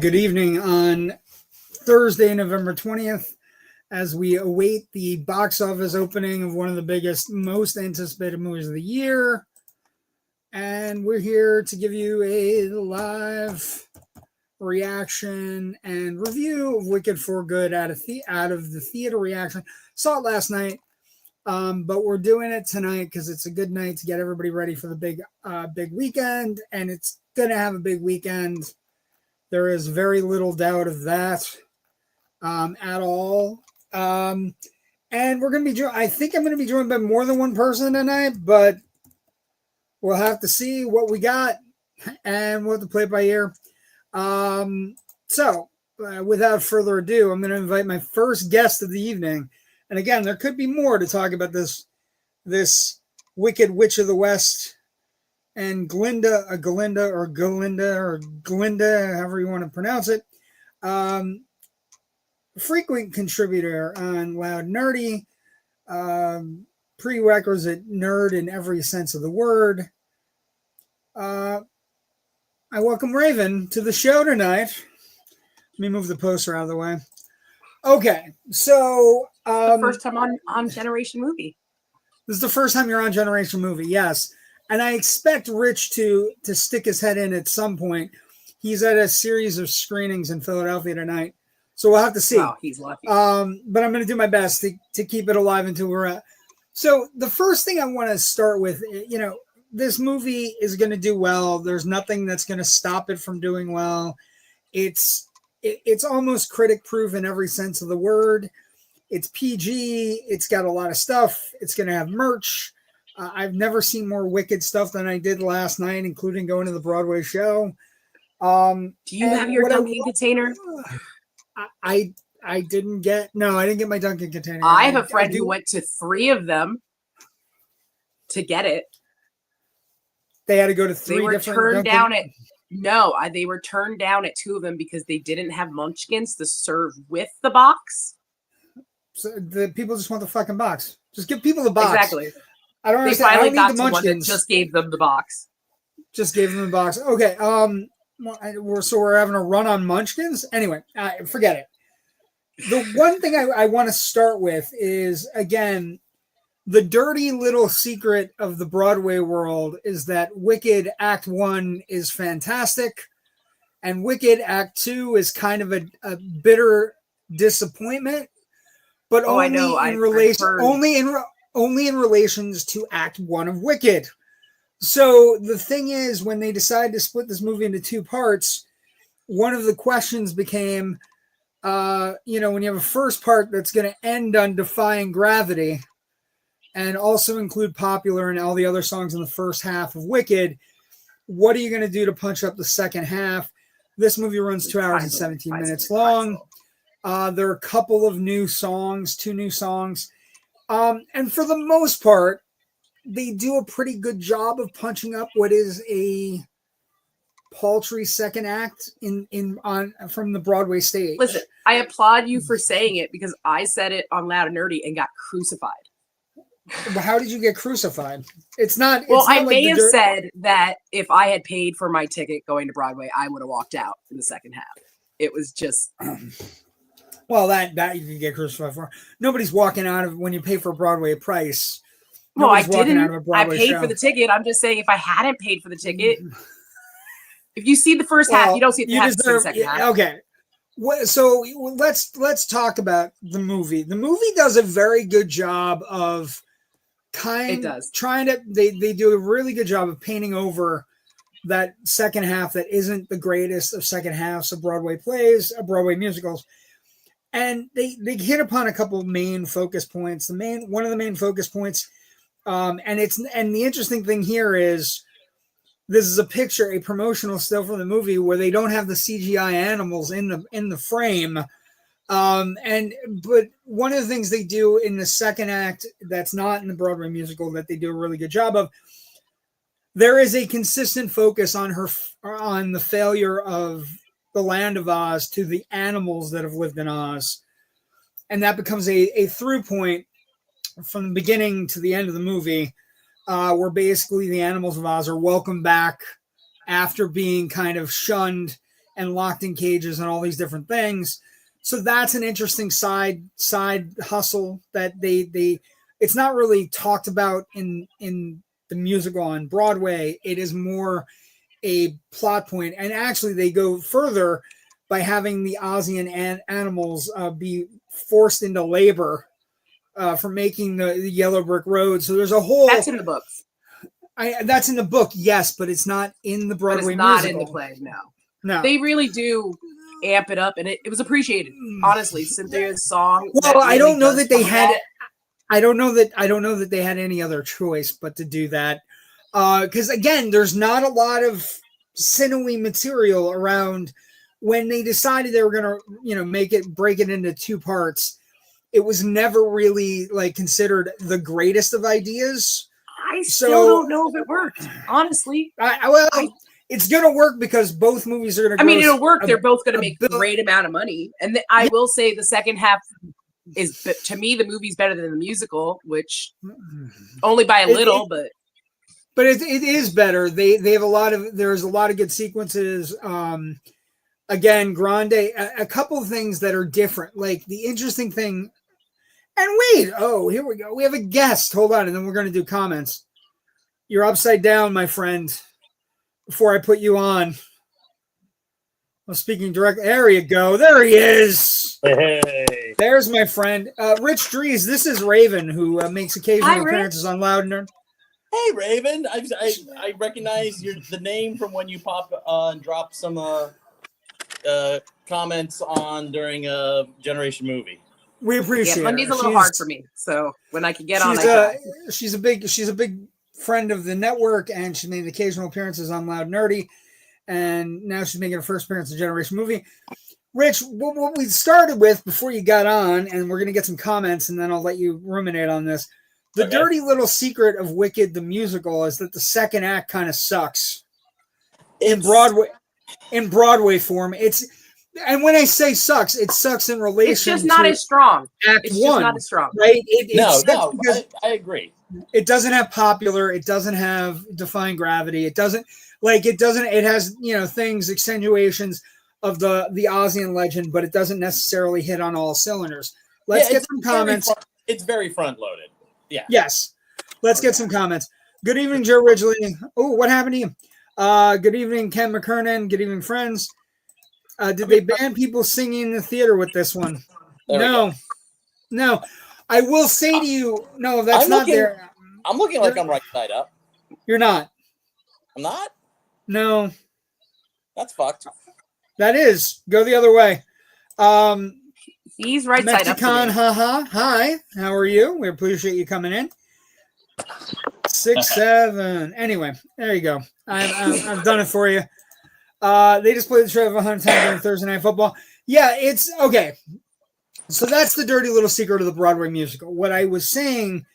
Good evening on Thursday, November 20th, as we await the box office opening of one of the biggest, most anticipated movies of the year. And we're here to give you a live reaction and review of Wicked for Good out of the theater reaction. Saw it last night, but we're doing it tonight because it's a good night to get everybody ready for the big weekend, and it's going to have a big weekend. There is very little doubt of that at all. And we're going to be I think I'm going to be joined by more than one person tonight, but we'll have to see what we got, and we'll have to play it by ear. So without further ado, I'm going to invite my first guest of the evening. And again, there could be more to talk about this Wicked Witch of the West and Glinda, however you want to pronounce it. Frequent contributor on Loud Nerdy, prerequisite nerd in every sense of the word. I welcome Raven to the show tonight. Let me move the poster out of the way. Okay, so the first time on Generation Movie. This is the first time you're on Generation Movie, yes. And I expect Rich to stick his head in at some point. He's at a series of screenings in Philadelphia tonight, so we'll have to see. Wow, he's lucky. But I'm going to do my best to keep it alive until we're at. So the first thing I want to start with, this movie is going to do well. There's nothing that's going to stop it from doing well. It's almost critic-proof in every sense of the word. It's PG. It's got a lot of stuff. It's going to have merch. I've never seen more Wicked stuff than I did last night, including going to the Broadway show. Do you have your Dunkin' container? I didn't get my Dunkin' container. I have a friend who went to 3 of them to get it. They had to go to 3 They were different turned Dunkin'? down at no. They were turned down at 2 of them because they didn't have munchkins to serve with the box. So the people just want the fucking box. Just give people the box. Exactly. I don't They understand. finally I got don't need to the one that munchkins. just gave them the box. Just gave them the box. Okay. We're having a run on munchkins. Anyway, forget it. The one thing I want to start with is, again, the dirty little secret of the Broadway world is that Wicked Act 1 is fantastic, and Wicked Act 2 is kind of a bitter disappointment, but only in relations to Act 1 of Wicked. So the thing is, when they decided to split this movie into 2 parts, one of the questions became, when you have a first part that's going to end on Defying Gravity and also include Popular and all the other songs in the first half of Wicked, what are you going to do to punch up the second half? This movie runs 2 hours and 17 minutes long. There are a couple of new songs, 2 new songs. And for the most part, they do a pretty good job of punching up what is a paltry second act from the Broadway stage. Listen, I applaud you for saying it because I said it on Loud and Nerdy and got crucified. How did you get crucified? It's not. Well, it's not I like may have said that if I had paid for my ticket going to Broadway, I would have walked out in the second half. It was just. Well, that you can get crucified for. Nobody's walking out of when you pay for a Broadway price. No, I didn't. I paid for the ticket. I'm just saying, if I hadn't paid for the ticket, if you see the first half, you don't see the second half. Okay. So let's talk about the movie. The movie does a very good job of they do a really good job of painting over that second half that isn't the greatest of second halves of Broadway plays, of Broadway musicals. And they hit upon a couple of main focus points. One of the main focus points, and the interesting thing here is this is a promotional still from the movie where they don't have the CGI animals in the frame. But one of the things they do in the second act that's not in the Broadway musical that they do a really good job of, there is a consistent focus on the failure of the land of Oz to the animals that have lived in Oz. And that becomes a through point from the beginning to the end of the movie, where basically the animals of Oz are welcomed back after being kind of shunned and locked in cages and all these different things. So that's an interesting side hustle that they it's not really talked about in the musical on Broadway. It is more a plot point, and actually they go further by having the Ozian animals be forced into labor for making the Yellow Brick Road. So there's a whole that's in the books. That's in the book, yes, but it's not in the Broadway musical. Not musical. in the play, no. They really do amp it up, and it was appreciated. Honestly, Cynthia's song. Well, I don't know that they had. I don't know that they had any other choice but to do that, because again, there's not a lot of sinewy material around. When they decided they were gonna, break it into two parts, it was never really like considered the greatest of ideas. I still don't know if it worked, honestly. It's going to work because both movies are going to. I mean, it'll work. They're both going to make a great amount of money, and I will say the second half is, to me, the movie's better than the musical, which only by a little, but it is better. They have there's a lot of good sequences. Again, Grande, a couple of things that are different. Like the interesting thing. And wait, here we go. We have a guest. Hold on, and then we're going to do comments. You're upside down, my friend. Before I put you on, I'm speaking directly. There you go. There he is. Hey. There's my friend, Rich Dries. This is Raven, who makes occasional appearances on Loud Nerd. Hey, Raven. I recognize the name from when you pop and drop some comments on during a Generation movie. We appreciate it. Monday's a little hard for me, so when I can get on, she's a big friend of the network, and she made occasional appearances on Loud Nerdy, and now she's making her first appearance in Generation Movie. Rich, what we started with before you got on, and we're going to get some comments, and then I'll let you ruminate on this. The dirty little secret of Wicked the musical is that the second act kind of sucks. In Broadway form, and when I say sucks, it sucks in relation. It's just not as strong. It's just not as strong, right? I agree. It doesn't have popular. It doesn't have defying gravity. It doesn't. It has things, extenuations of the Ozian legend, but it doesn't necessarily hit on all cylinders. Let's get some comments. It's very front loaded. Yeah. Yes. Let's get some comments. Good evening, Joe Ridgely. Oh, what happened to you? Good evening, Ken McKernan. Good evening, friends. Did they ban people singing in the theater with this one? No. I will say to you, no, that's not there. I'm looking like I'm right side up. You're not. I'm not? No. That's fucked. That is. Go the other way. He's right side up. Mexicon, haha. Hi. How are you? We appreciate you coming in. 6, 7. Anyway, there you go. I've done it for you. They just played the show 100 times during Thursday Night Football. Yeah, it's okay. So that's the dirty little secret of the Broadway musical. What I was saying,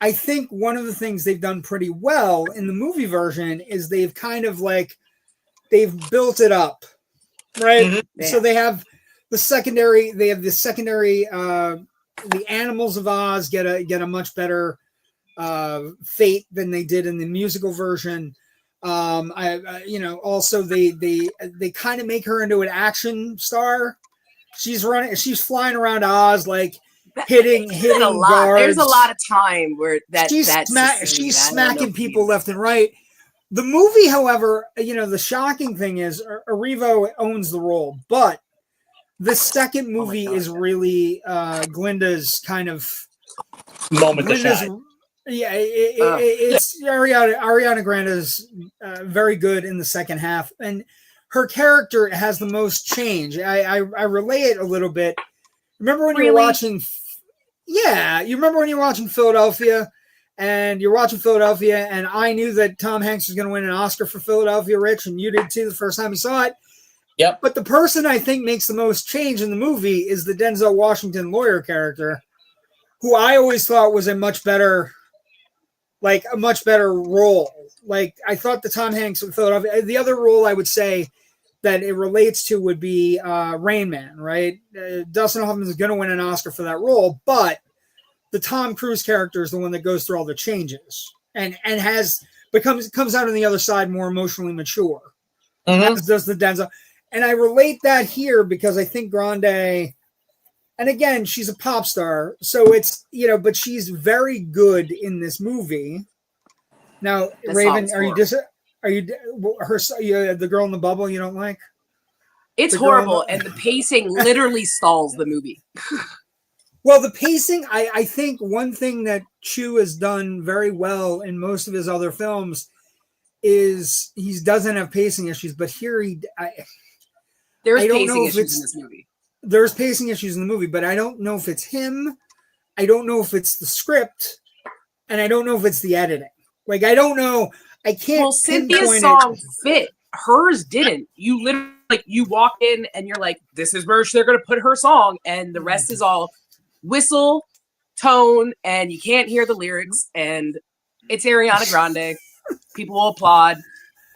I think one of the things they've done pretty well in the movie version is they've kind of they've built it up, right? Mm-hmm. So they have the secondary, the Animals of Oz get a much better fate than they did in the musical version. Also they kind of make her into an action star. She's flying around Oz, hitting guards. There's a lot of time where she's smacking people left and right. The movie, however, the shocking thing is Erivo owns the role, but the second movie is really Glinda's kind of moment to shine. Yeah, it's Ariana Grande is very good in the second half, and her character has the most change. I relay it a little bit. Remember when you were watching? Yeah, you remember when you were watching Philadelphia, and you're watching Philadelphia, and I knew that Tom Hanks was going to win an Oscar for Philadelphia, Rich, and you did too the first time you saw it. Yep. But the person I think makes the most change in the movie is the Denzel Washington lawyer character, who I always thought was a much better role. I thought the Tom Hanks in Philadelphia. The other role I would say that it relates to would be Rain Man, right? Dustin Hoffman is going to win an Oscar for that role, but the Tom Cruise character is the one that goes through all the changes and comes out on the other side more emotionally mature. Mm-hmm. As does the Denzel. And I relate that here because I think Grande, and again, she's a pop star, so it's, but she's very good in this movie. Now, The Raven, song's are you the girl in the bubble you don't like? It's horrible, and the pacing literally stalls the movie. Well, the pacing, I think one thing that Chu has done very well in most of his other films is he doesn't have pacing issues, but here there's pacing issues in this movie. There's pacing issues in the movie, but I don't know if it's him. I don't know if it's the script, and I don't know if it's the editing. Like, I don't know. I can't. Well, Cynthia's song fit. Hers didn't. You literally, you walk in and you're like, this is where they're going to put her song, and the rest is all whistle, tone, and you can't hear the lyrics, and it's Ariana Grande. People will applaud,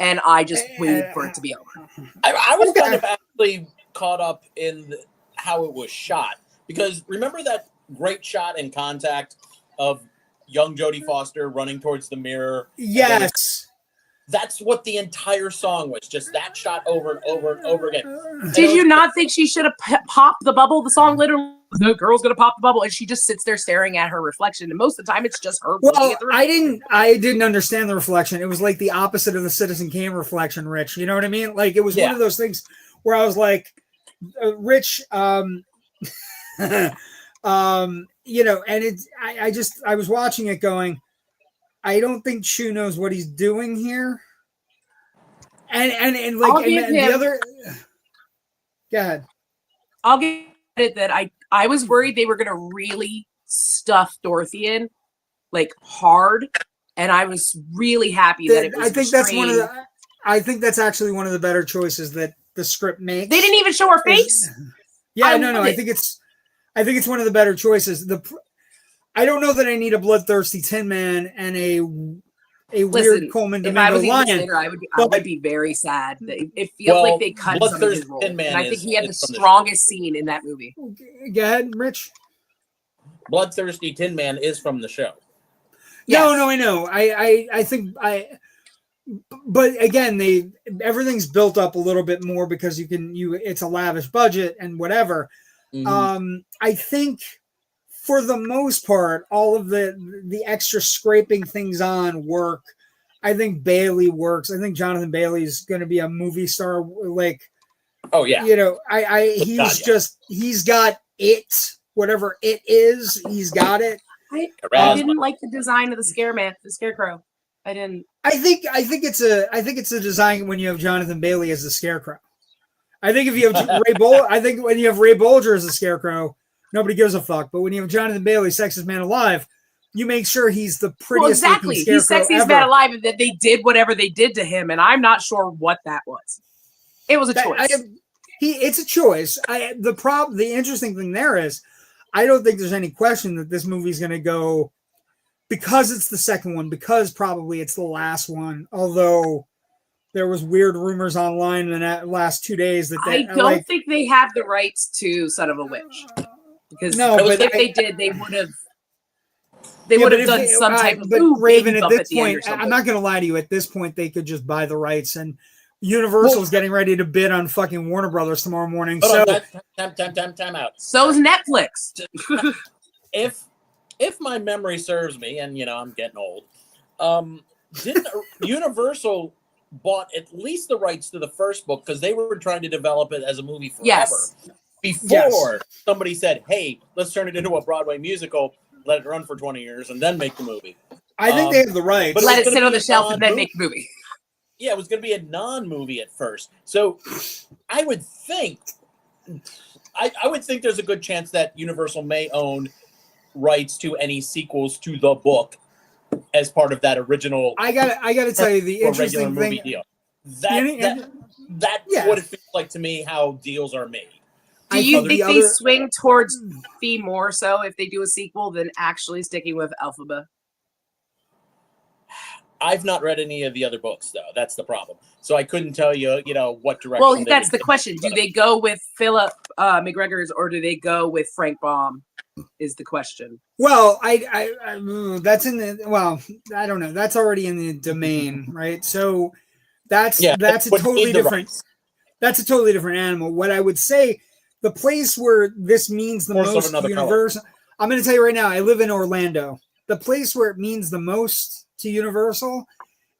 and I just waited for it to be over. I was kind of actually caught up in how it was shot, because remember that great shot in Contact of young Jodie Foster running towards the mirror? Yes. That's what the entire song was, just that shot over and over and over again. Did you not think she should have popped the bubble? The song literally, the girl's gonna pop the bubble, and she just sits there staring at her reflection, and most of the time it's just her. Well, I didn't understand the reflection. It was like the opposite of the Citizen Kane reflection, Rich. You know what I mean? Like, it was one of those things where I was like, Rich, and it's, I was watching it going, I don't think Chu knows what he's doing here. And like, and the other, go ahead. I'll give it that I was worried they were going to really stuff Dorothy in, like, hard, and I was really happy that it was. I think that's actually one of the better choices that the script makes. They didn't even show her face. I think it's one of the better choices. I don't know that I need a bloodthirsty Tin Man and a weird Coleman Domingo lion. I would be very sad. It feels like they cut some of his role. And I think he had the strongest scene in that movie. Go ahead, Rich. Bloodthirsty Tin Man is from the show. Yes. No, I know. I think but again, everything's built up a little bit more because it's a lavish budget and whatever. Mm-hmm. I think for the most part, all of the extra scraping things on work. I think Bailey works. I think Jonathan Bailey's going to be a movie star. Like, oh yeah, he's got it. Whatever it is, he's got it. I didn't like the design of the Scarecrow. I didn't. I think it's a design when you have Jonathan Bailey as the Scarecrow. I think if you have I think when you have Ray Bolger as the Scarecrow, nobody gives a fuck. But when you have Jonathan Bailey, sexiest man alive, you make sure he's the prettiest. Well, exactly. He's sexiest man alive, and that they did whatever they did to him, and I'm not sure what that was. It was a choice. It's a choice. The interesting thing there is, I don't think there's any question that this movie's going to go, because it's the second one, because probably it's the last one. Although there was weird rumors online in the last 2 days that I don't think they have the rights to Son of a Witch, because if they did, they would have. They would have done some type of Raven at this point. I'm not going to lie to you. At this point, they could just buy the rights, and Universal's getting ready to bid on fucking Warner Brothers tomorrow morning. Time out. So's Netflix. If my memory serves me, and I'm getting old, didn't Universal bought at least the rights to the first book because they were trying to develop it as a movie forever? Yes. Before somebody said, "Hey, let's turn it into a Broadway musical, let it run for 20 years, and then make the movie." I think they have the rights. But let it sit on the shelf and then make the movie. Yeah, it was going to be a non-movie at first. So I would think there's a good chance that Universal may own rights to any sequels to the book as part of that original. I gotta tell you the interesting thing. Deal. That's what it feels like to me. How deals are made. Do you think they swing towards fee more so if they do a sequel than actually sticking with Elphaba? I've not read any of the other books, though. That's the problem. So I couldn't tell you, what direction. Well, that's the question. Do they go with Philip McGregor's or do they go with Frank Baum? Is the question. Well, that's in the. Well, I don't know. That's already in the domain, right? So that's a totally different. That's a totally different animal. What I would say, the place where this means the most to Universal, I'm going to tell you right now, I live in Orlando. The place where it means the most to Universal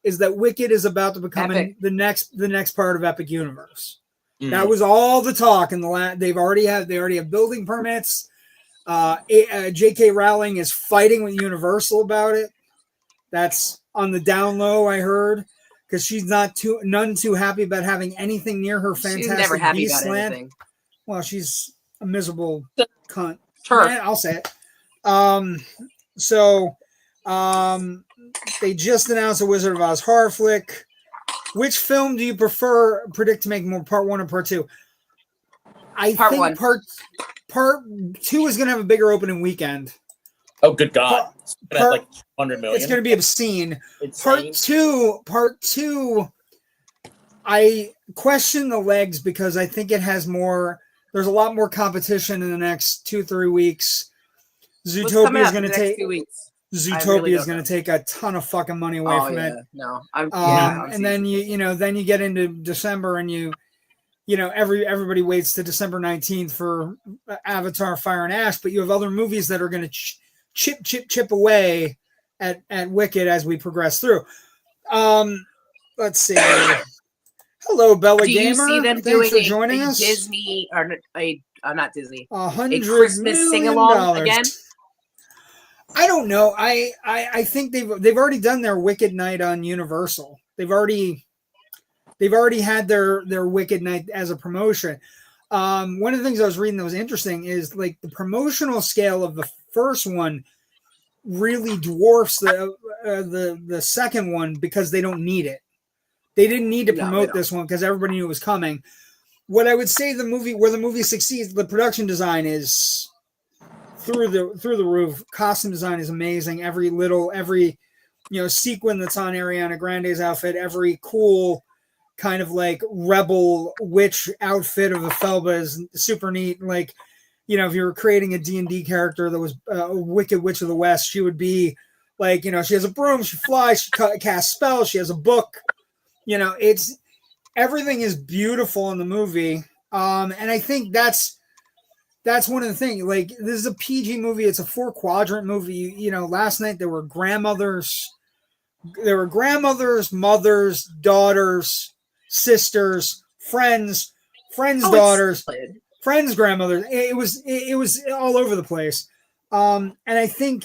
is that Wicked is about to become the next part of Epic Universe. That was all the talk in the they already have building permits. J.K. Rowling is fighting with Universal about it. That's on the down low, I heard, because she's none too happy about having anything near her Fantastic She's never happy Beasts about land. anything. Well, she's a miserable cunt. Sure. I'll say it. So they just announced a Wizard of Oz horror flick. Which film do you predict to make more, part 1 or part 2? I think part 2 is going to have a bigger opening weekend. Oh, good God. It's going to have like 100 million. It's going to be obscene. Part two, I question the legs because I think it has more, there's a lot more competition in the next 2-3 weeks. Zootopia is going to take 2 weeks. Zootopia is going to take a ton of fucking money away from it. No, and then you get into December and everybody waits to December 19th for Avatar: Fire and Ash, but you have other movies that are going to chip away at Wicked as we progress through. Let's see. Hello, Bella Gamer. Do you see them Thanks doing for joining us. Disney or not Disney? $100 Christmas sing along again? I don't know. I think they've already done their Wicked night on Universal. They've already had their Wicked night as a promotion. One of the things I was reading that was interesting is like the promotional scale of the first one really dwarfs the second one because they don't need it. They didn't need to promote this one because everybody knew it was coming. What I would say the movie succeeds, the production design is through the roof. Costume design is amazing. Every sequin that's on Ariana Grande's outfit, every cool kind of like rebel witch outfit of the Felba is super neat. Like, if you were creating a D&D character that was a Wicked Witch of the West, she would be like, she has a broom, she flies, she casts spells, she has a book. Everything is beautiful in the movie. And I think that's one of the things. Like, this is a PG movie. It's a 4-quadrant movie. Last night there were grandmothers, mothers, daughters, sisters, friends, daughters, friends, grandmothers. It was all over the place. And I think,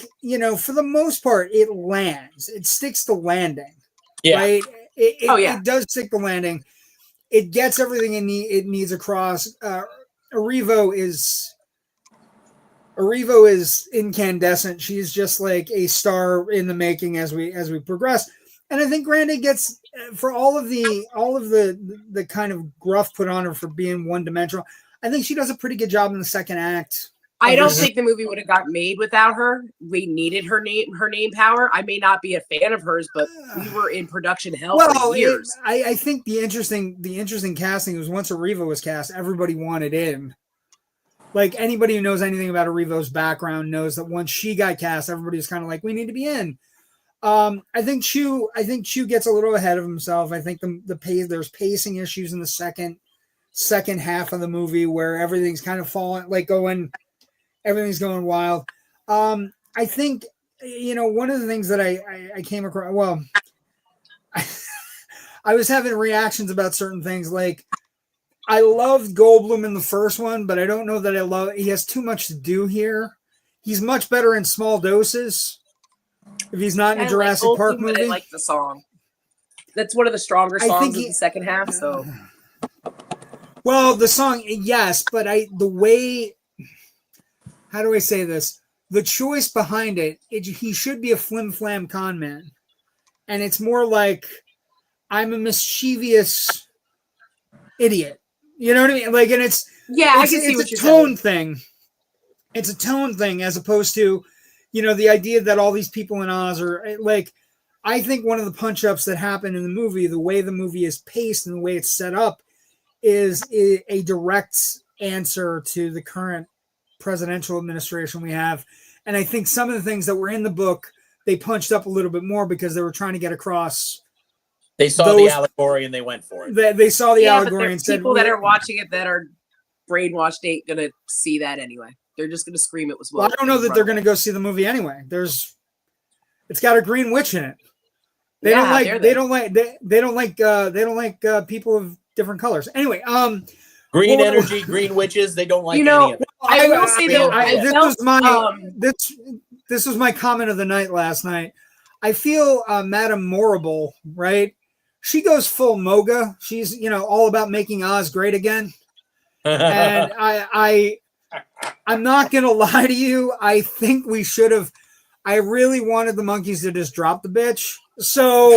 for the most part, it lands. It sticks the landing. Yeah. Right? It does stick the landing. It gets everything it needs across. Erivo is incandescent. She's just like a star in the making as we progress. And I think Grande gets, for all of the kind of gruff put on her for being one-dimensional, I think she does a pretty good job in the second act. I don't think the movie would have got made without her. We needed her name power. I may not be a fan of hers, but we were in production hell for years. I think the interesting casting was once Erivo was cast, everybody wanted in. Like, anybody who knows anything about Erivo's background knows that once she got cast, everybody was kind of like, we need to be in. I think Chu gets a little ahead of himself. I think there's pacing issues in the second half of the movie where everything's kind of everything's going wild. I think, one of the things that I came across, I was having reactions about certain things. Like, I loved Goldblum in the first one, but I don't know that he has too much to do here. He's much better in small doses. If he's not in a Jurassic Park movie. I like the song. That's one of the stronger songs of the second half. So, well, the song, yes, but the way, how do I say this? The choice behind he should be a flim-flam con man. And it's more like, I'm a mischievous idiot. You know what I mean? Like, and it's a tone thing. It's a tone thing as opposed to, the idea that all these people in Oz are like, I think one of the punch-ups that happen in the movie, the way the movie is paced and the way it's set up, is a direct answer to the current presidential administration we have. And I think some of the things that were in the book, they punched up a little bit more because they were trying to get across They saw the allegory and they went for it. They saw the allegory but and said, people that are watching it that are brainwashed ain't gonna see that anyway. They're just gonna scream it was. Well, I don't know that they're gonna go see the movie anyway. It's got a green witch in it. They don't like people of different colors. Anyway, green energy, green witches. They don't like any of it. I will say though, this was my comment of the night last night. I feel Madame Morrible, right? She goes full Moga. She's all about making Oz great again. And I'm not gonna lie to you. I think we should have. I really wanted the monkeys to just drop the bitch. So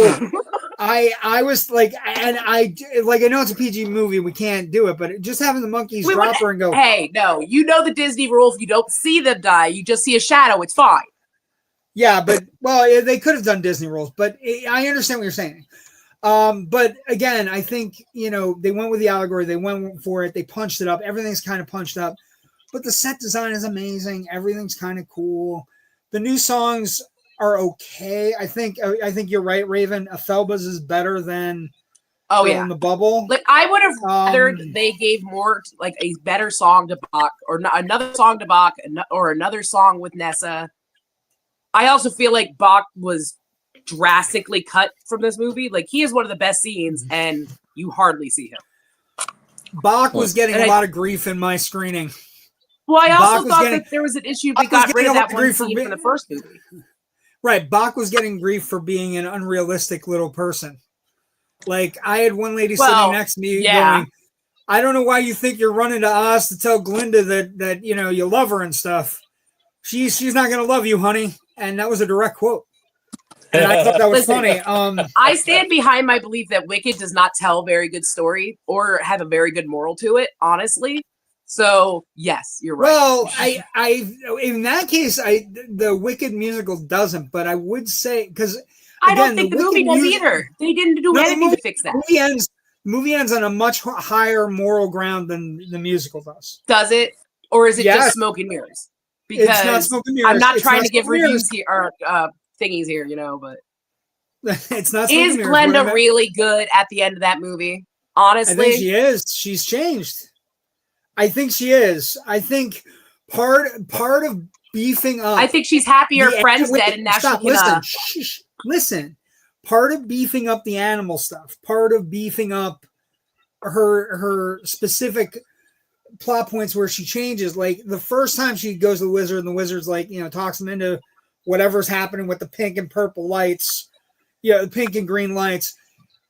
I was like, and I know it's a PG movie, we can't do it, but just having the monkeys drop her and go, hey, no, the Disney rule. If you don't see them die, you just see a shadow. It's fine. Yeah, but they could have done Disney rules, but I understand what you're saying. But again, I think they went with the allegory. They went for it. They punched it up. Everything's kind of punched up, but the set design is amazing. Everything's kind of cool. The new songs are okay. I think you're right, Raven. Afelba's is better than in the Bubble. Like I would have rather they gave more like a better song to Bach or another song to Bach or another song with Nessa. I also feel like Bach was drastically cut from this movie. Like he is one of the best scenes, and you hardly see him. Bach was getting a lot of grief in my screening. Well, I also thought that there was an issue. They got rid of that one scene from the first movie. Right. Bach was getting grief for being an unrealistic little person. Like, I had one lady sitting next to me going, I don't know why you think you're running to Oz to tell Glinda that you love her and stuff. She's not going to love you, honey. And that was a direct quote. And I thought that was funny. I stand behind my belief that Wicked does not tell a very good story or have a very good moral to it, honestly. So yes, you're right. Well, I in that case, the Wicked musical doesn't, but I would say because I don't think the movie does either. They didn't do anything to fix that. The movie ends on a much higher moral ground than the musical does. Does it, or is it just smoke and mirrors? Because it's not smoke and mirrors. I'm not trying to give reviews here or thingies here, but it's not. Is Glenda really good at the end of that movie? Honestly, I think she is. She's changed. I think she is. I think part of beefing up. I think she's happy her friend's dead and now she can. Listen. Part of beefing up the animal stuff. Part of beefing up her specific plot points where she changes. Like the first time she goes to the wizard, and the wizard's like, talks him into whatever's happening with the pink and purple lights. The pink and green lights.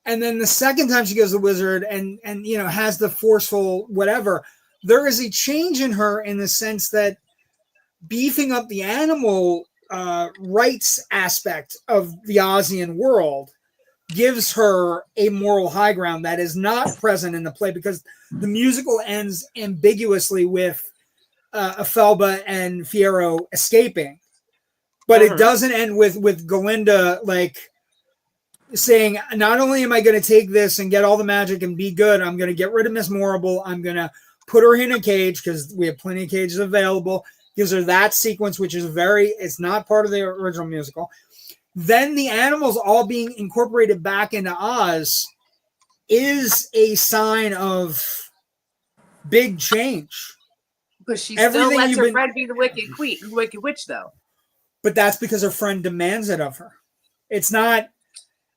And then the second time she goes to the wizard and has the forceful whatever. There is a change in her in the sense that beefing up the animal rights aspect of the Ozian world gives her a moral high ground that is not present in the play because the musical ends ambiguously with Afelba and Fiyero escaping. But it doesn't end with Galinda saying, not only am I going to take this and get all the magic and be good, I'm going to get rid of Miss Morrible. I'm going to put her in a cage because we have plenty of cages available. Gives her that sequence, which is it's not part of the original musical. Then the animals all being incorporated back into Oz is a sign of big change. But she still lets her friend be the wicked witch, though. But that's because her friend demands it of her. It's not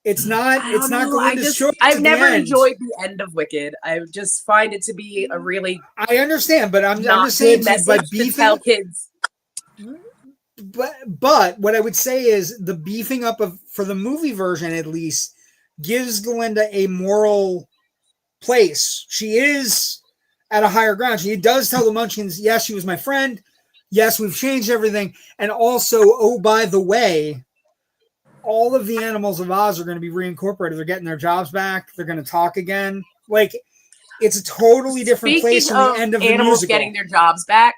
Galinda's choice. I've never enjoyed the end of Wicked. I just find it to be a really. I understand, but I'm just saying, by beefing, to tell kids. But what I would say is the beefing up for the movie version at least gives Galinda a moral place. She is at a higher ground. She does tell the Munchkins, yes, she was my friend. Yes, we've changed everything, and also, oh, by the way. All of the animals of Oz are going to be reincorporated. They're getting their jobs back. They're going to talk again. It's a totally different place from the end of the musical. Animals getting their jobs back.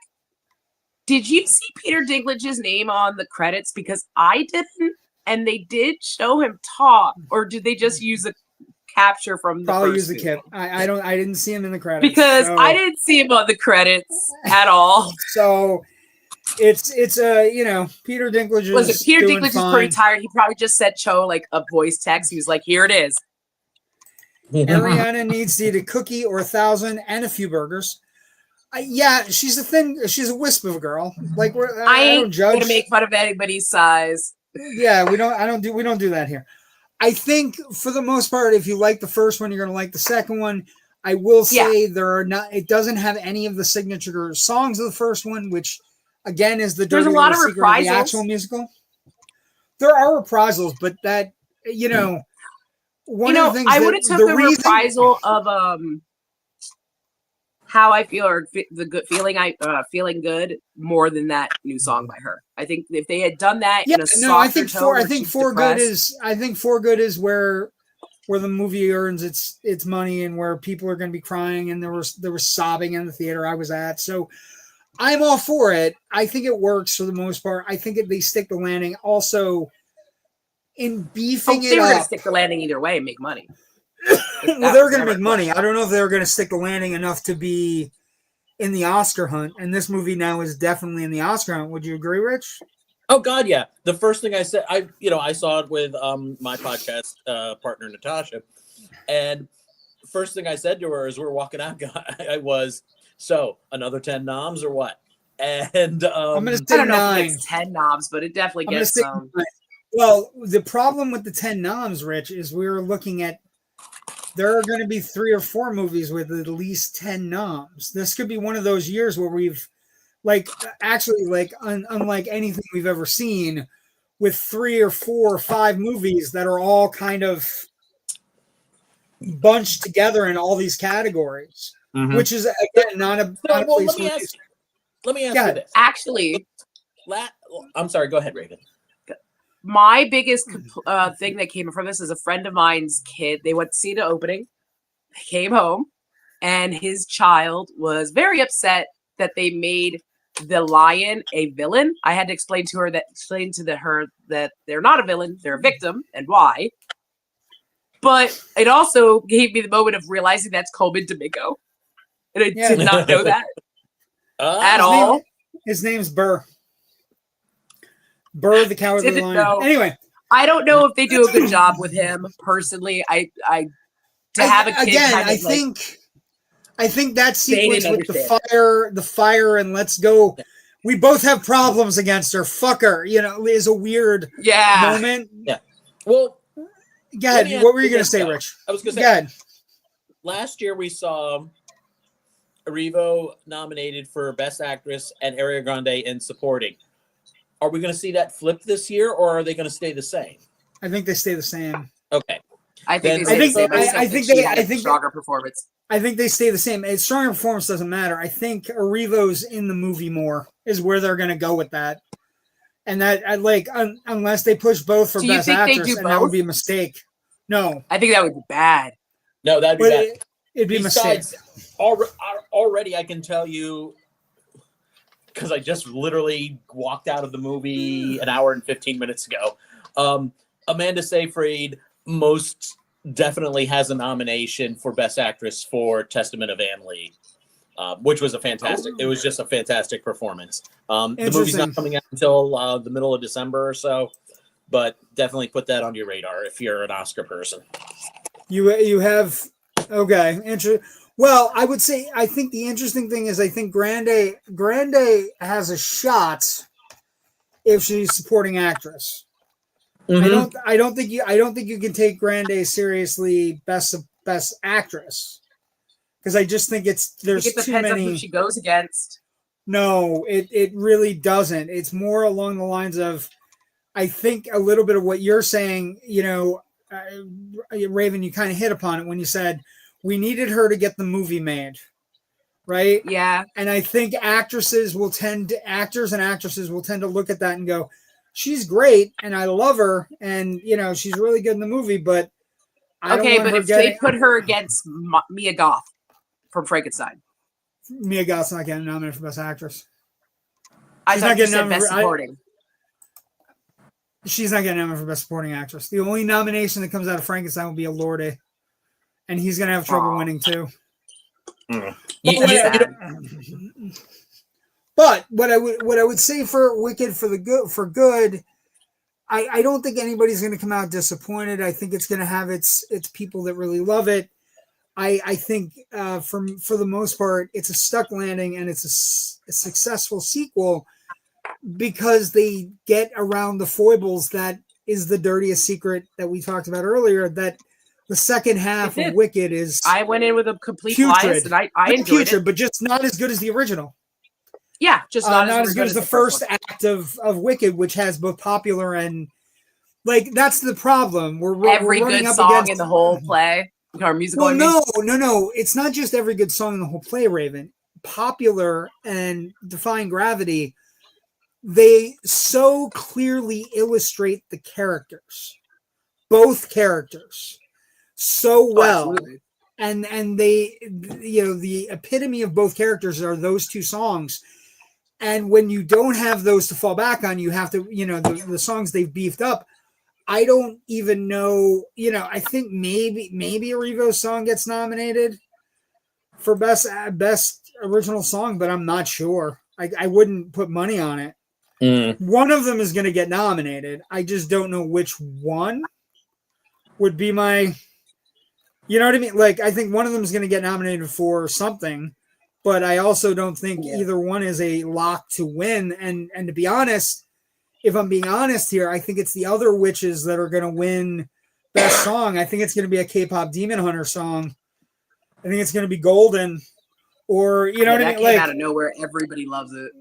Did you see Peter Dinklage's name on the credits? Because I didn't, and they did show him talk, or did they just use a capture from the probably first use the movie? I didn't see him in the credits because I didn't see him on the credits at all. So. It's Peter Dinklage is Peter Dinklage is pretty tired. He probably just sent Cho a voice text. He was like, "Here it is." Ariana needs to eat a cookie or 1,000 and a few burgers. Yeah, she's a wisp of a girl. Like I I don't ain't judge. gonna make fun of anybody's size. Yeah, we don't do that here. I think for the most part, if you like the first one, you're gonna like the second one. I will say it doesn't have any of the signature songs of the first one, which again is the There's a dirty lot little of secret of the reprisals. actual musical. There are reprisals, but that one of the things I would have took the reason, reprisal of How I Feel or the good feeling feeling good more than that new song by her. I think if they had done that in a softer tone, I think For Good is where the movie earns its money and where people are going to be crying, and there was sobbing in the theater I was at. So I'm all for it. I think it works for the most part. I think they stick the landing. Also, in beefing they it were up, going to stick the landing either way and make money. well, they were going to make money. I don't know if they were going to stick the landing enough to be in the Oscar hunt, and this movie now is definitely in the Oscar hunt. Would you agree, Rich? Oh God, yeah. The first thing I said, I saw it with my podcast partner Natasha, and first thing I said to her as we were walking out, I was, so another 10 noms or what? And I'm going to I say don't know 9. if it gets 10 knobs, but it definitely gets some. Well, the problem with the 10 noms, Rich, is we were looking at there are going to be 3 or 4 movies with at least 10 noms. This could be one of those years where we've unlike anything we've ever seen, with 3 or 4 or 5 movies that are all kind of bunched together in all these categories, which is again not a place. Let me ask you this. Actually, I'm sorry. Go ahead, Raven. My biggest thing that came from this is a friend of mine's kid. They went to see the opening, came home, and his child was very upset that they made the lion a villain. I had to explain to her that they're not a villain, they're a victim, and why. But it also gave me the moment of realizing that's Coleman Domingo, and I did not know that at all. His name's Burr. Burr the Cowardly Lion. Anyway, I don't know if they do a good job with him personally. I have a kid. Again, I think that sequence with the fire, and let's go. We both have problems against her. Fuck her. Is a weird moment. Yeah. Well, go ahead. What were you going to say, Rich? I was going to say. Last year we saw Erivo nominated for Best Actress and Ariana Grande in Supporting. Are we going to see that flip this year, or are they going to stay the same? I think they stay the same. Okay. I think they stronger performance. I think they stay the same. A stronger performance doesn't matter. I think Erivo's in the movie more is where they're going to go with that. And that unless they push both for Best Actress, and that would be a mistake. No. I think that would be bad. No, that'd be bad. It'd be a mistake. Already I can tell you, because I just literally walked out of the movie an hour and 15 minutes ago. Amanda Seyfried most definitely has a nomination for Best Actress for Testament of Anne Lee, which was it was just a fantastic performance. The movie's not coming out until the middle of December or so, but definitely put that on your radar if you're an Oscar person. You have, okay. Well, I would say, I think the interesting thing is I think Grande has a shot if she's supporting actress. Mm-hmm. I don't think you can take Grande seriously best actress, because I just think there's too many. On who she goes against. No, it really doesn't. It's more along the lines of, I think a little bit of what you're saying. Raven, you kind of hit upon it when you said we needed her to get the movie made, right? Yeah. And I think actors and actresses will tend to look at that and go, she's great and I love her and she's really good in the movie, but if they put her against Mia Goth from Frankenstein. Mia Goth's not getting nominated for Best Actress. I thought you said Best Supporting. She's not getting nominated for Best Supporting Actress. The only nomination that comes out of Frankenstein will be Elordi, and he's going to have trouble winning too. But what I would say for Wicked, for good, I don't think anybody's going to come out disappointed. I think it's going to have its people that really love it. I think for the most part, it's a stuck landing and it's a successful sequel because they get around the foibles that is the dirtiest secret that we talked about earlier, that the second half of Wicked is I went in with a complete putrid. bias and I enjoyed putrid, it. but just not as good as the original. Yeah, just not as good as the first act of Wicked, which has both popular and like that's the problem. We're every running good up song against in the whole play or musical. Well, no. It's not just every good song in the whole play, Raven. Popular and Defying Gravity, they so clearly illustrate the characters, both characters, so well. Absolutely. And they, the epitome of both characters are those two songs. And when you don't have those to fall back on, you have to, the songs they've beefed up. I don't even know, I think maybe Erivo's song gets nominated for best original song, but I'm not sure. I wouldn't put money on it. One of them is going to get nominated. I just don't know which one would be my, you know what I mean? Like, I think one of them is going to get nominated for something, but I also don't think either one is a lock to win. And to be honest, if I'm being honest here, I think it's the other witches that are going to win best song. I think it's going to be a K-pop Demon Hunter song. I think it's going to be Golden, or what I mean. That came out of nowhere. Everybody loves it.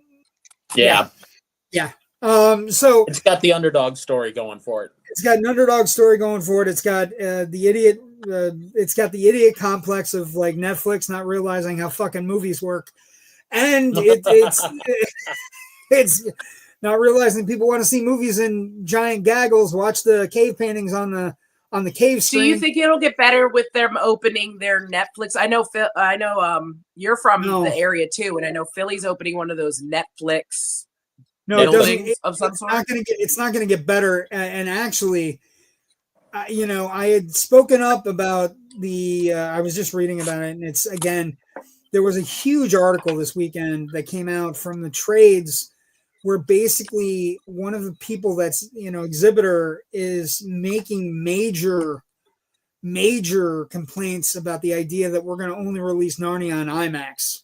Yeah. So it's got the underdog story going for it. It's got an underdog story going for it. It's got the idiot. It's got the idiot complex of like Netflix not realizing how fucking movies work, and it's not realizing people want to see movies in giant gaggles. Watch the cave paintings on the cave screen. Do you think it'll get better with them opening their Netflix? I know you're from the area too, and I know Philly's opening one of those Netflix. No, it doesn't. Of some sort. It's not going to get better. And actually, I had spoken up about the. I was just reading about it, and it's again, there was a huge article this weekend that came out from the trades, where basically one of the people that's exhibitor is making major complaints about the idea that we're going to only release Narnia on IMAX,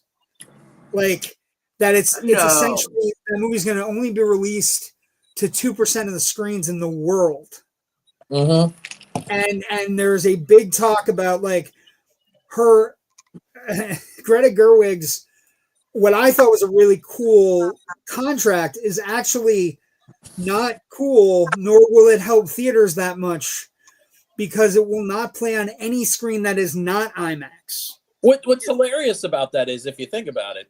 like. That it's essentially the movie's going to only be released to 2% of the screens in the world. Mm-hmm. And there's a big talk about like her Greta Gerwig's, what I thought was a really cool contract is actually not cool, nor will it help theaters that much because it will not play on any screen that is not IMAX. What's hilarious about that is if you think about it,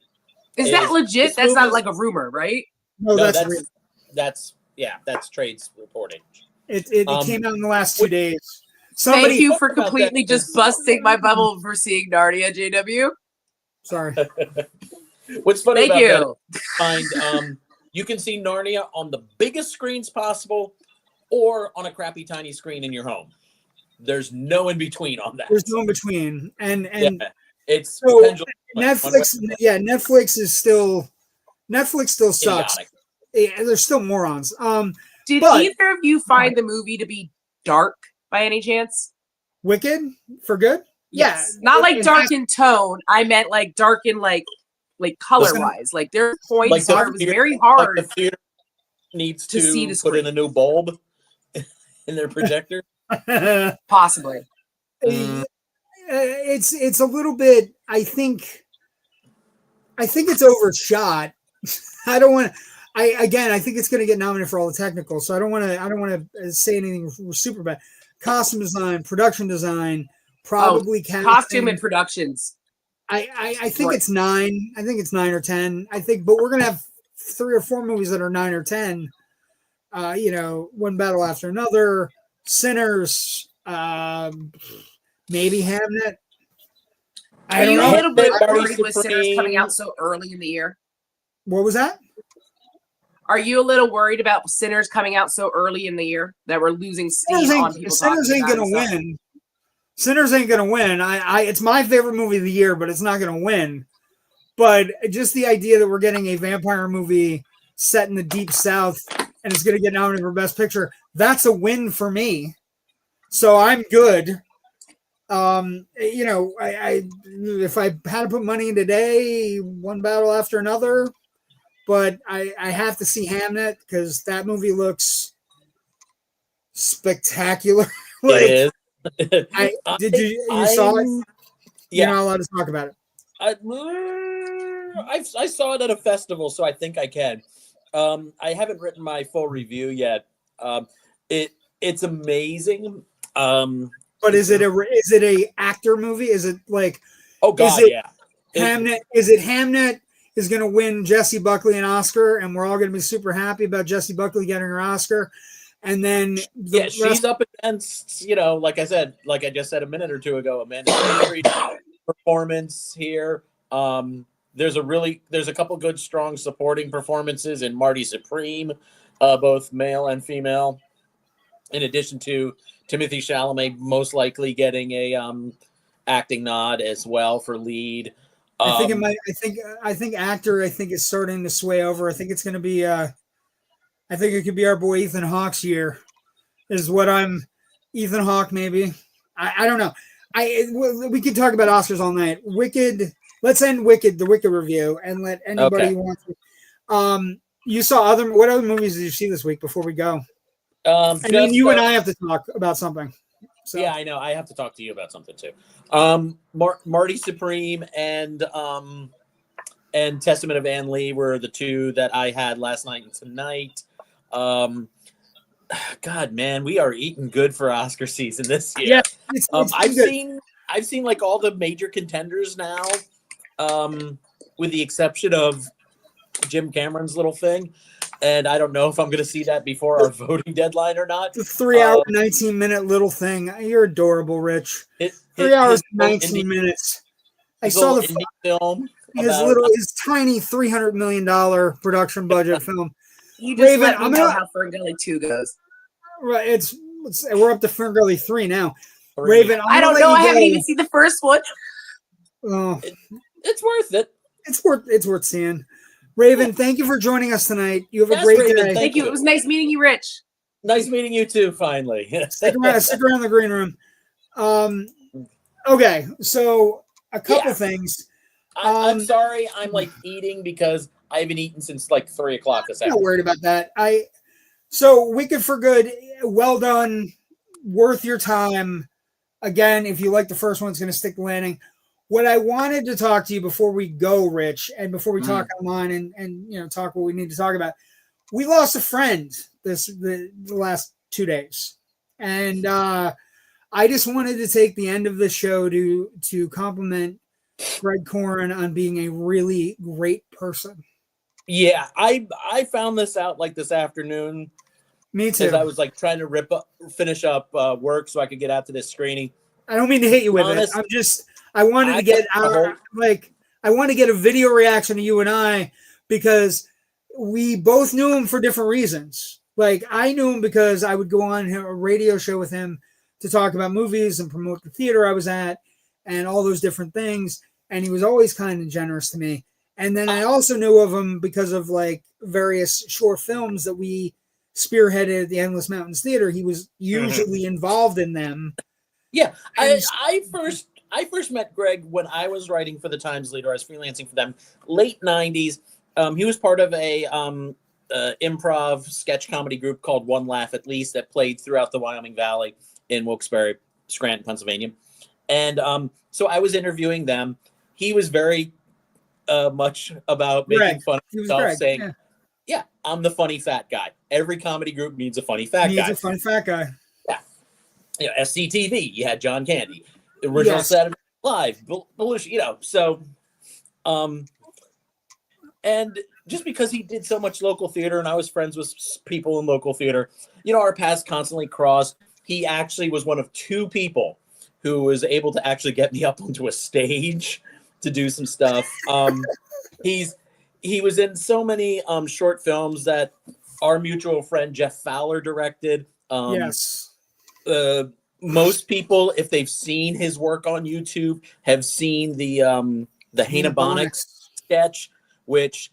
is that legit? That's not like a rumor, right? No, that's trades reporting. It came out in the last 2 days. Thank you for completely just busting my bubble for seeing Narnia, JW. Sorry. What's funny about that? You can see Narnia on the biggest screens possible, or on a crappy tiny screen in your home. There's no in between on that. There's no in between, and it's so Netflix. Yeah, Netflix still sucks. They're still morons. Did either of you find the movie to be dark by any chance? Wicked for good? Yes. Not like dark in tone. I meant like dark in like color wise. Like there are points where it was very hard. Like the theater needs to see the put in a new bulb in their projector. Possibly. It's a little bit. I think it's overshot. I don't want to. I think it's going to get nominated for all the technicals. So I don't want to say anything super bad. Costume design, production design, probably costume and productions. I think it's 9. I think it's 9 or 10. I think, but we're going to have 3 or 4 movies that are 9 or 10. One Battle After Another, Sinners, maybe Hamnet. Are you a little bit worried with Sinners coming out so early in the year? What was that? Are you a little worried about Sinners coming out so early in the year that we're losing steam on people? Sinners ain't going to win. Sinners ain't going to win. It's my favorite movie of the year, but it's not going to win. But just the idea that we're getting a vampire movie set in the Deep South and it's going to get nominated for Best Picture, that's a win for me. So I'm good. You know, if I had to put money in today, one battle after another, but I have to see Hamnet because that movie looks spectacular. Like, It is. you saw it? You're Yeah. not allowed to talk about it. I saw it at a festival, so I think I can. I haven't written my full review yet. It's amazing. But is it a actor movie? Is it like Oh God, is it yeah. Hamnet? Is it Hamnet is going to win Jessie Buckley an Oscar, and we're all going to be super happy about Jessie Buckley getting her Oscar, and then she's up against, like I said, like I just said a minute or two ago, Amanda Seyfried's performance here. There's a couple good strong supporting performances in Marty Supreme, both male and female, in addition to Timothée Chalamet most likely getting a acting nod as well for lead. I think it might. I think actor. I think is starting to sway over. I think it's going to be. I think it could be our boy Ethan Hawke's year. Is what I'm. Ethan Hawke, maybe. I don't know. We could talk about Oscars all night. Wicked. Let's end Wicked, the Wicked review, and let anybody who wants to. You saw what other movies did you see this week before we go? I mean, you and I have to talk about something. So. Yeah, I know. I have to talk to you about something too. Marty Supreme and Testament of Ann Lee were the two that I had last night and tonight. God, man, we are eating good for Oscar season this year. Yeah, I've seen like all the major contenders now, with the exception of Jim Cameron's little thing. And I don't know if I'm going to see that before our voting deadline or not. The 3-hour, 19-minute little thing. You're adorable, Rich. 3 hours, 19 minutes. I saw the film. His tiny $300 million production budget film. You just let me know how Ferngully 2 goes. Right, we're up to Ferngully 3 now. 3. Raven, I don't know. I haven't even seen the first one. Oh, it's worth it. It's worth seeing. Raven, thank you for joining us tonight. You have a great day. Thank you. It was nice meeting you, Rich. Nice meeting you too, finally. Stick around the green room. Okay, so a couple things. I'm sorry, I'm like eating because I haven't eaten since like 3 o'clock this afternoon. Not worried about that. So Wicked for Good, well done, worth your time. Again, if you like the first one, it's going to stick the landing. What I wanted to talk to you before we go, Rich, and before we talk online and talk what we need to talk about, we lost a friend the last 2 days, and I just wanted to take the end of the show to compliment Greg Corrin on being a really great person. Yeah, I found this out like this afternoon. Me too. As I was like trying to finish up work so I could get out to this screening. I don't mean to hit you with it. I wanted to get I want to get a video reaction to you and I because we both knew him for different reasons. Like I knew him because I would go on a radio show with him to talk about movies and promote the theater I was at and all those different things. And he was always kind and generous to me. And then I also knew of him because of like various short films that we spearheaded at the Endless Mountains Theater. He was usually involved in them. Yeah, I first met Greg when I was writing for the Times Leader. I was freelancing for them, late 90s. He was part of a improv sketch comedy group called One Laugh at Least that played throughout the Wyoming Valley in Wilkes-Barre, Scranton, Pennsylvania. And so I was interviewing them. He was very much about making fun of himself, saying, yeah, I'm the funny fat guy. Every comedy group needs a funny fat guy. Needs a funny fat guy. Yeah. SCTV, you had John Candy. The original Saturday Night Live, so and just because he did so much local theater and I was friends with people in local theater, our paths constantly crossed. He actually was one of 2 people who was able to actually get me up onto a stage to do some stuff. He was in so many short films that our mutual friend Jeff Fowler directed. Most people, if they've seen his work on YouTube, have seen the Hanabonics sketch, which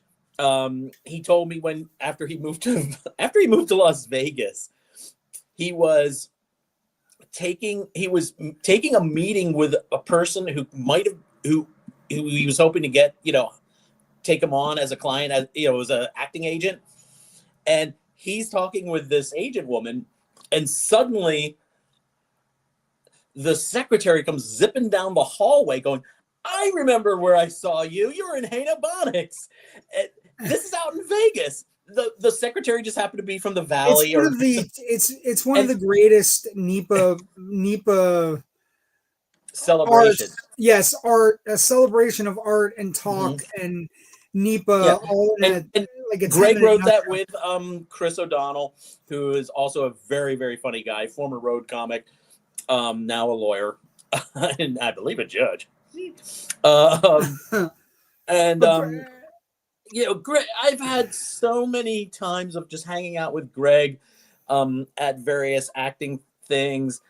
he told me after he moved to Las Vegas, he was taking a meeting with a person who who he was hoping to get, take him on as a client, as an acting agent. And he's talking with this agent woman, and suddenly the secretary comes zipping down the hallway going, I remember where I saw you. You were in Hanabonics. This is out in Vegas. The secretary just happened to be from the Valley. It's one of the greatest NEPA celebration. Yes, a celebration of art and talk and NEPA. All in like Greg wrote that with Chris O'Donnell, who is also a very, very funny guy, former road comic, now a lawyer, and I believe a judge. Greg, I've had so many times of just hanging out with Greg at various acting things,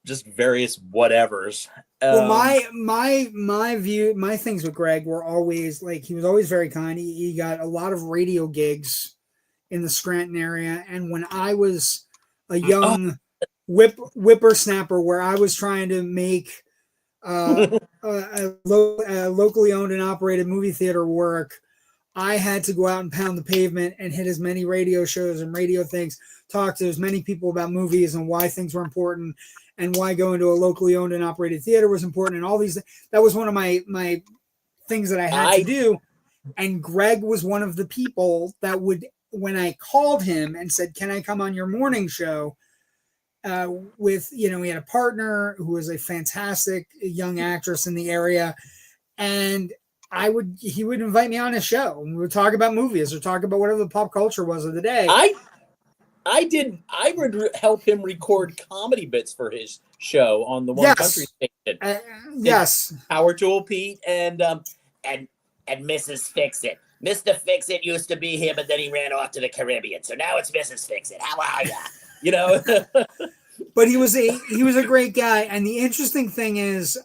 just various whatevers. Well, my things with Greg were always like, he was always very kind. He got a lot of radio gigs in the Scranton area, and when I was a young whippersnapper, where I was trying to make a locally owned and operated movie theater work, I had to go out and pound the pavement and hit as many radio shows and radio things, talk to as many people about movies and why things were important and why going to a locally owned and operated theater was important, and all these. That was one of my things that I had to do. And Greg was one of the people that would, when I called him and said, can I come on your morning show? With, he had a partner who was a fantastic young actress in the area, and he would invite me on his show, and we would talk about movies or talk about whatever the pop culture was of the day. I would help him record comedy bits for his show on the one country station. Yes. Power Tool Pete and Mrs. Fix-It. Mr. Fix-It used to be here, but then he ran off to the Caribbean. So now it's Mrs. Fix-It. How are ya? But he was a great guy. And the interesting thing is,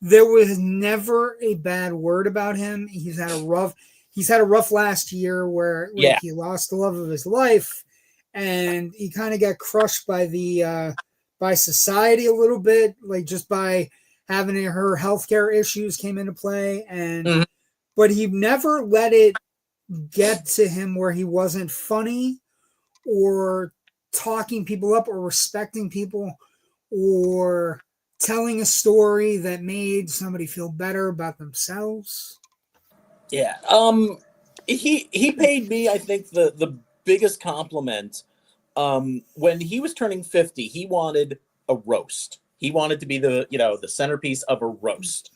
there was never a bad word about him. He's had a rough last year where he lost the love of his life, and he kind of got crushed by society a little bit, like just by having her healthcare issues came into play. And but he never let it get to him where he wasn't funny or talking people up or respecting people or telling a story that made somebody feel better about themselves. Yeah. He paid me, I think, the biggest compliment. When he was turning 50, he wanted a roast. He wanted to be the centerpiece of a roast.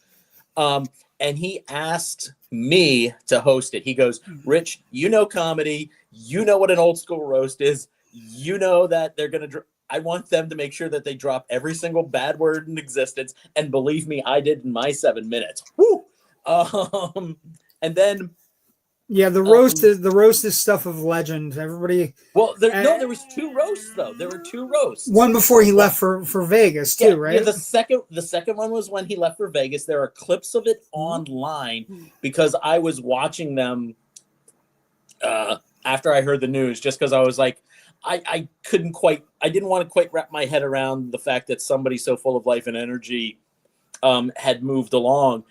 And he asked me to host it. He goes, Rich, comedy. You know what an old school roast is. You know that they're going to I want them to make sure that they drop every single bad word in existence. And believe me, I did in my 7 minutes. Woo! And then, the roast is stuff of legend. Everybody. Well, there was 2 roasts though. There were 2 roasts. One before he left for Vegas too, right? Yeah. The second one was when he left for Vegas. There are clips of it online because I was watching them after I heard the news, just because I was like, I didn't want to quite wrap my head around the fact that somebody so full of life and energy had moved along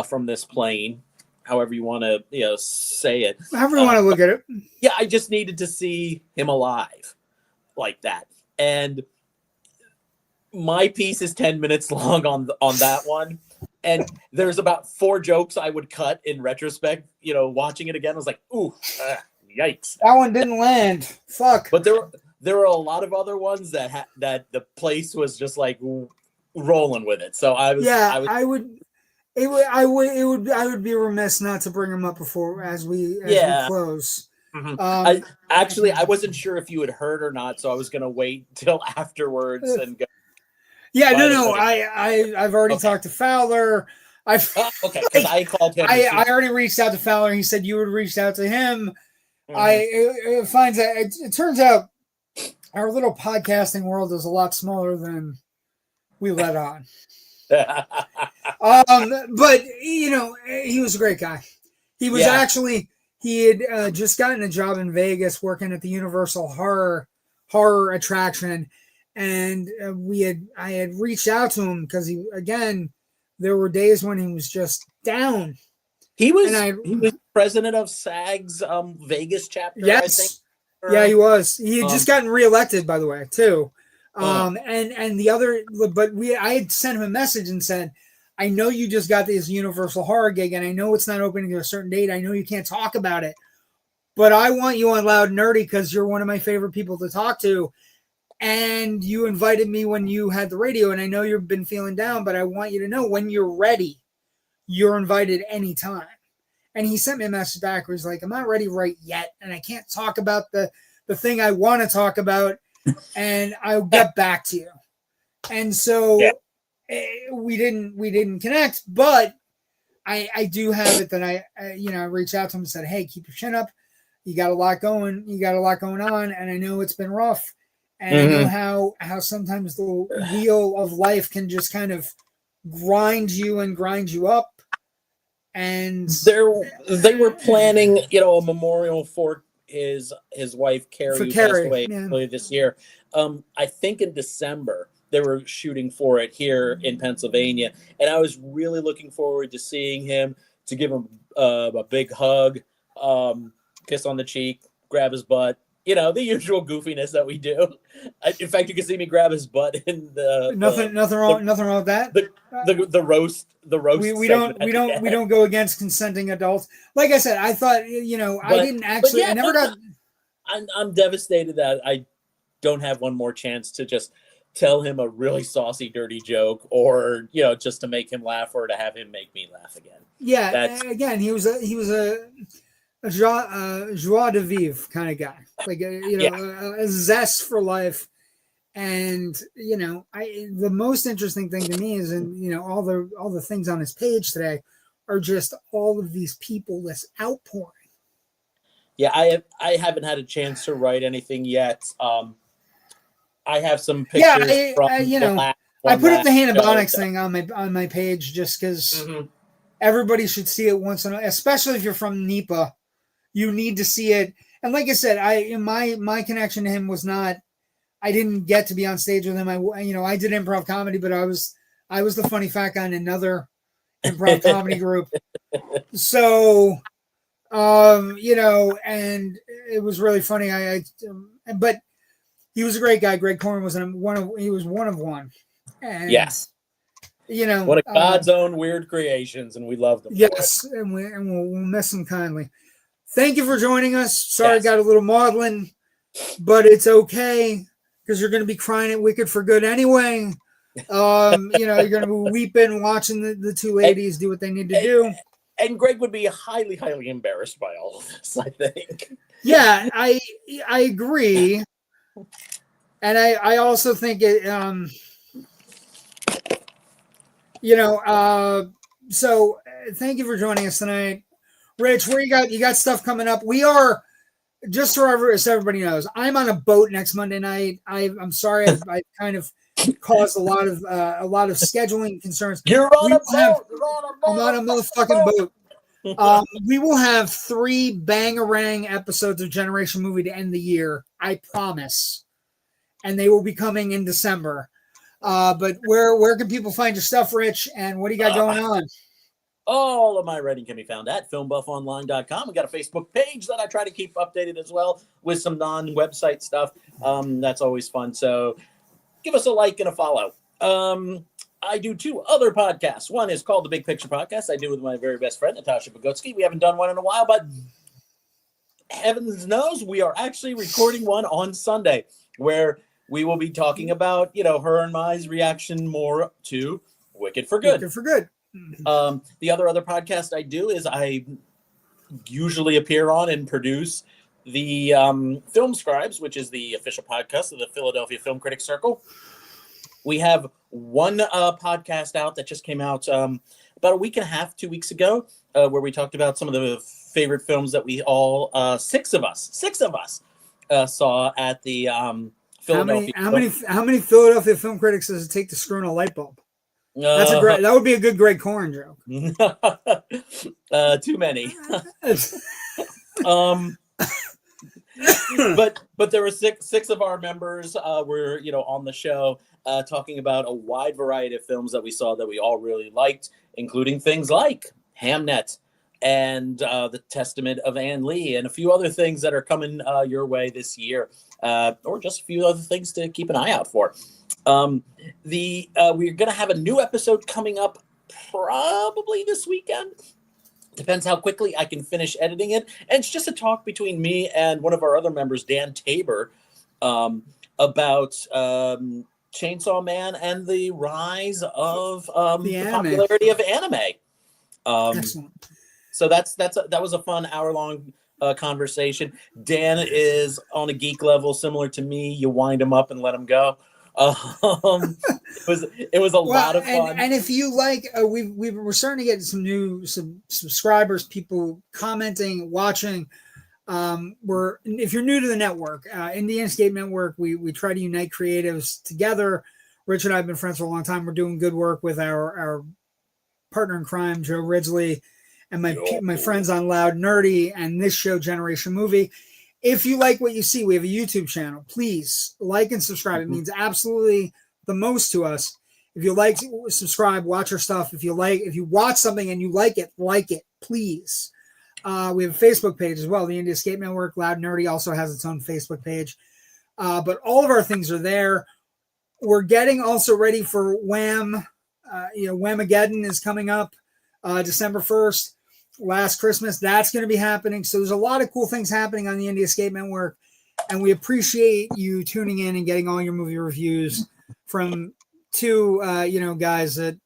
from this plane, however you want to say it. However you want to look at it. Yeah, I just needed to see him alive like that. And my piece is 10 minutes long on that one. And there's about 4 jokes I would cut in retrospect, watching it again. I was like, ooh, yikes. That one didn't land. Fuck. But there were a lot of other ones that the place was just like rolling with it. So I would be remiss not to bring them up before as we close. I wasn't sure if you had heard or not, so I was gonna wait till afterwards and go. Yeah, no. I've already talked to Fowler. Okay, because I called him. I already reached out to Fowler. He said you would reach out to him. It turns out our little podcasting world is a lot smaller than we let on. But he was a great guy. He was he had just gotten a job in Vegas working at the Universal horror attraction, and I had reached out to him because there were days when he was just down. He was president of SAG's Vegas chapter, yes. I think. Yeah, he was. He had just gotten reelected, by the way, too. And the other, but I had sent him a message and said, I know you just got this Universal Horror gig, and I know it's not opening to a certain date. I know you can't talk about it, but I want you on Loud and Nerdy because you're one of my favorite people to talk to. And you invited me when you had the radio, and I know you've been feeling down, but I want you to know when you're ready, you're invited anytime. And he sent me a message back where he's like, I'm not ready right yet, and I can't talk about the thing I want to talk about, and I'll get back to you. And so we didn't connect, but I do have it that I reached out to him and said, hey, keep your chin up. You got a lot going on, and I know it's been rough. And I know how sometimes the wheel of life can just kind of grind you up. And they were planning, a memorial for his wife Carrie, who passed away earlier this year. I think in December they were shooting for it here in Pennsylvania, and I was really looking forward to seeing him, to give him a big hug, kiss on the cheek, grab his butt. The usual goofiness that we do. In fact, you can see me grab his butt in the nothing wrong with that. The roast. We don't go against consenting adults. Like I said, I thought I didn't actually. I never got. I'm devastated that I don't have one more chance to just tell him a really saucy, dirty joke, or just to make him laugh, or to have him make me laugh again. Yeah, again, he was a joie de vivre kind of guy, like a zest for life. And the most interesting thing to me is, all the things on his page today are just all of these people, this outpouring. Yeah, I haven't had a chance to write anything yet. I have some pictures from I put up the Hannibonics thing on my page just because everybody should see it once in a while, especially if you're from NEPA. You need to see it. And like I said, my connection to him was not. I didn't get to be on stage with him. I did improv comedy, but I was the funny fat guy in another improv comedy group. So, and it was really funny. But he was a great guy. Greg Corn was one of one. And, yes. One of God's own weird creations, and we love them. Yes, and we'll miss him kindly. Thank you for joining us. Sorry, I got a little maudlin, but it's okay because you're going to be crying at Wicked for Good anyway. You're going to be weeping, watching the two ladies do what they need to do. And Greg would be highly, highly embarrassed by all of this, I think. Yeah, I agree. And I also think it, so thank you for joining us tonight. Rich, where you got stuff coming up? We are, just so everybody knows, I'm on a boat next Monday night. I'm sorry, I kind of caused a lot of scheduling concerns. You're on a boat. I'm on a motherfucking boat. We will have 3 bangarang episodes of Generation Movie to end the year. I promise, and they will be coming in December. But where can people find your stuff, Rich? And what do you got going on? All of my writing can be found at filmbuffonline.com. We got a Facebook page that I try to keep updated as well with some non-website stuff. That's always fun. So give us a like and a follow. I do 2 other podcasts. One is called The Big Picture Podcast. I do with my very best friend, Natasha Bogotsky. We haven't done one in a while, but heavens knows we are actually recording one on Sunday where we will be talking about, her and my reaction more to Wicked for Good. Wicked for Good. The other podcast I do is I usually appear on and produce the Film Scribes, which is the official podcast of the Philadelphia Film Critics Circle. We have one podcast out that just came out about a week and a half, 2 weeks ago, where we talked about some of the favorite films that we all, 6 of us saw at the Philadelphia. How many Philadelphia film critics does it take to screw in a light bulb? That would be a good Greg Corn joke. Too many. but there were six of our members were on the show talking about a wide variety of films that we saw that we all really liked, including things like Hamnet and The Testament of Anne Lee, and a few other things that are coming your way this year, or just a few other things to keep an eye out for. We're going to have a new episode coming up probably this weekend. Depends how quickly I can finish editing it. And it's just a talk between me and one of our other members, Dan Tabor, about Chainsaw Man and the rise of the popularity of anime. Excellent. So that was a fun hour-long conversation. Dan is on a geek level similar to me. You wind him up and let him go. It was a lot of fun. And if you like, we're starting to get some subscribers, people commenting, watching. If you're new to the network, in the Escape Network, we try to unite creatives together. Rich and I have been friends for a long time. We're doing good work with our partner in crime, Joe Ridgely, and my friends on Loud Nerdy and this show, Generation Movie. If you like what you see, we have a YouTube channel. Please like and subscribe. It means absolutely the most to us. If you like, subscribe, watch our stuff. If you watch something and you like it, please. We have a Facebook page as well. The Indie Escape Network, Loud Nerdy, also has its own Facebook page. But all of our things are there. We're getting also ready for Wham. Whamageddon is coming up December 1st. Last Christmas, that's going to be happening. So there's a lot of cool things happening on the Indie Escape Network, and we appreciate you tuning in and getting all your movie reviews from two guys that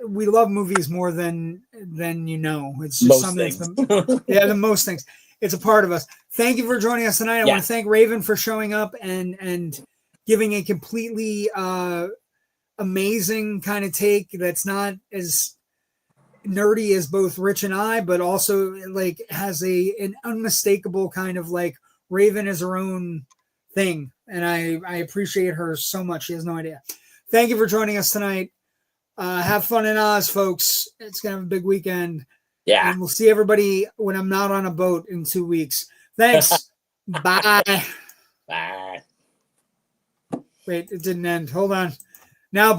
we love movies more than It's just most something things. The most things. It's a part of us. Thank you for joining us tonight. I want to thank Raven for showing up and giving a completely amazing kind of take that's not as nerdy as both Rich and I, but also like has an unmistakable kind of like Raven is her own thing, and I appreciate her so much. She has no idea. Thank you for joining us tonight. Have fun in Oz, folks. It's gonna have a big weekend. Yeah, and we'll see everybody when I'm not on a boat in 2 weeks. Thanks. Bye. Bye. Wait, it didn't end. Hold on. Now, bye.